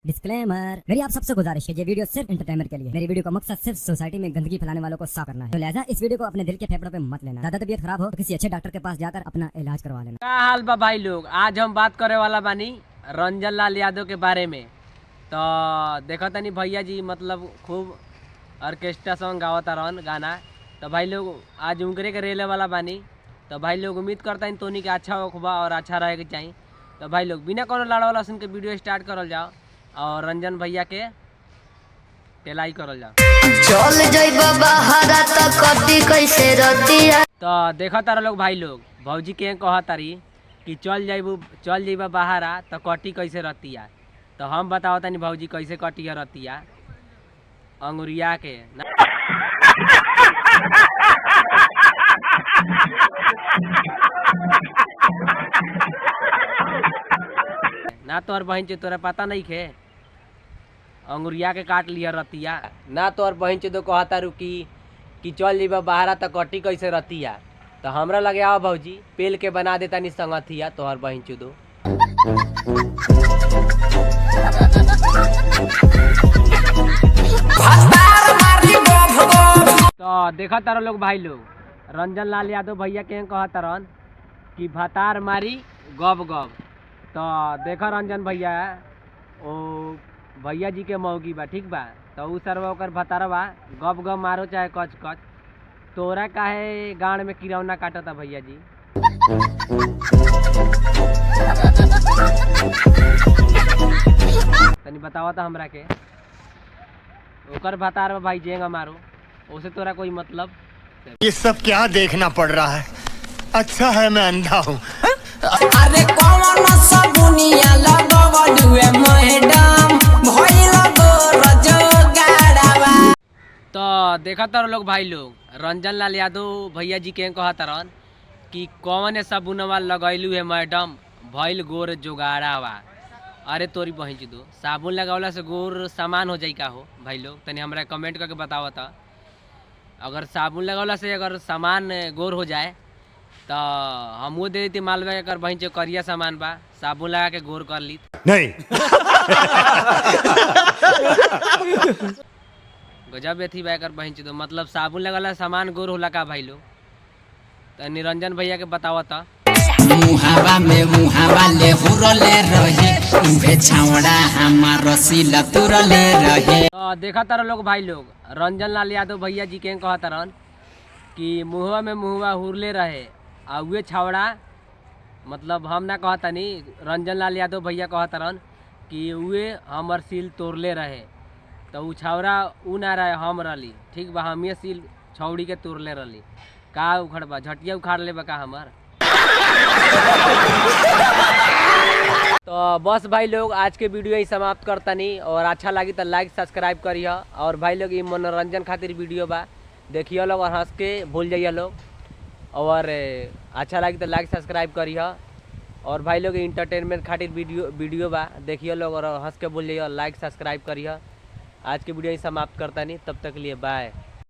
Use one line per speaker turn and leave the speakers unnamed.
Disclaimer, मेरी आप सबसे गुजारिश है, ये वीडियो सिर्फ एंटरटेनमेंट के लिए। मेरी वीडियो का मकसद सिर्फ सोसाइटी में गंदगी फैलाने वालों को साफ करना है, तो लिहाजा इस वीडियो को अपने दिल के फेफड़ों पे मत लेना। ज्यादा तबीयत खराब हो तो किसी अच्छे डॉक्टर के पास जाकर अपना इलाज करवा लेना।
क्या हाल बा भाई लोग, आज हम बात करे वाला बानी रंजन लाल यादव के बारे में। तो देखा तनी भैया जी मतलब खूब ऑर्केस्ट्रा सॉन्ग गावता रहन गाना। तो भाई लोग आज उनकरे के रेले वाला बानी। तो भाई लोग उम्मीद करता है तोनी के अच्छा होखबा और अच्छा रहे के चाहिए। तो भाई लोग बिना कोनो लड़ा वाला सुन के वीडियो स्टार्ट करल जाओ और रंजन भैया के टेलाई करल जाओ।
चल जइबा बहारा त कटी कैसे रतिया।
तो देखा तारा लोग भाई लोग भौजी के कहा तारी कि चल जाइबा बहारा तो कटी कैसे रतिया। तो हम बताओ तनी भौजी कैसे कटिया रतिया अंगुरिया के ना तोहर बहन चे तोरा पता नहीं खे अंगुरिया के काट लिया रतिया। ना तोहर बहन चे तो कहता रुकी कि चल जीबा बहारा तो कटी कैसे रतिया। तो हमरा लगे आओ भौजी पेल के बना देता नी संगथिया तोहर बहन चे दो। तो देखा तारा लोग भाई लोग रंजन लाल यादव भैया के कहा तरन कि भतार मारी गब गब। तो देखा रंजन भैया ओ भैया जी के मौगी बा ठीक बा। तो उ सरवा ओकर भतारवा गब गब मारो चाहे कच कच। तोरा काहे गाड़ में किरौना काटता भैया जी। तनी बतावा था हमरा के ओकर भतारवा भाई जेंगा मारो उसे तोरा कोई मतलब।
ये सब क्या देखना पड़ रहा है, अच्छा है मैं अंधा हूँ।
अरे कौन सबुनिया लगवलुए मैडम भइल गोरजो गाड़ावा।
तो देखा तारो लोग भाई लोग रंजन लाल यादव भैया जी के कहा तरन कि कौन साबुनवा लगैलू है मैडम भइल गोर जोगाड़ावा। अरे तोरी बहन जी दो साबुन लगावला से गोर सामान हो जाई का हो भाई लोग तनी हमरा कमेंट करके बतावा था। अगर साबुन लगावला से अगर सामान गोर हो जाए तो हमू दे देती मालवा अगर बहन जो करिया सामान बा साबुन लगा के गोर कर ली
नहीं।
गजब थी भाई अगर बहन तो मतलब साबुन लगाला सामान गोर होला का भाई लोग। तो निरंजन भैया के बतावा था
मुहावा में मुहावा ले हुरले रहे उहे छावड़ा हमार रसीला तुरले रहे।
तो देखा तारा लोग भाई लोग रंजन लाल यादव भैया जी के कहा तरन कि मुहवा में मुहवा हुरले रहे आ उहे छावड़ा मतलब हम ना कहता नहीं रंजन लाल यादव भैया कहा तरन कि उहे हमर सील तोड़ले रहे। तो उ छावड़ा उ ना रहे हम रही ठीक बा हमिए सील छौड़ी के तोड़ले रही का उखड़ बा झटिया उखाड़ ले बा का हमार। तो बस भाई लोग आज के वीडियो ही समाप्त करता नहीं और अच्छा लगी तो लाइक सब्सक्राइब करिए। और भाई लोग ये मनोरंजन खातिर वीडियो बा देखिए लोग और हंस के भूल जाइए लोग। और अच्छा लगी तो लाइक सब्सक्राइब करिए। और भाई लोग इंटरटेनमेंट खातिर वीडियो बा देखिए लोग और हंस के भूल जाइए लाइक सब्सक्राइब करिए। आज के वीडियो ही समाप्त करता नहीं तब तक के लिए बाय।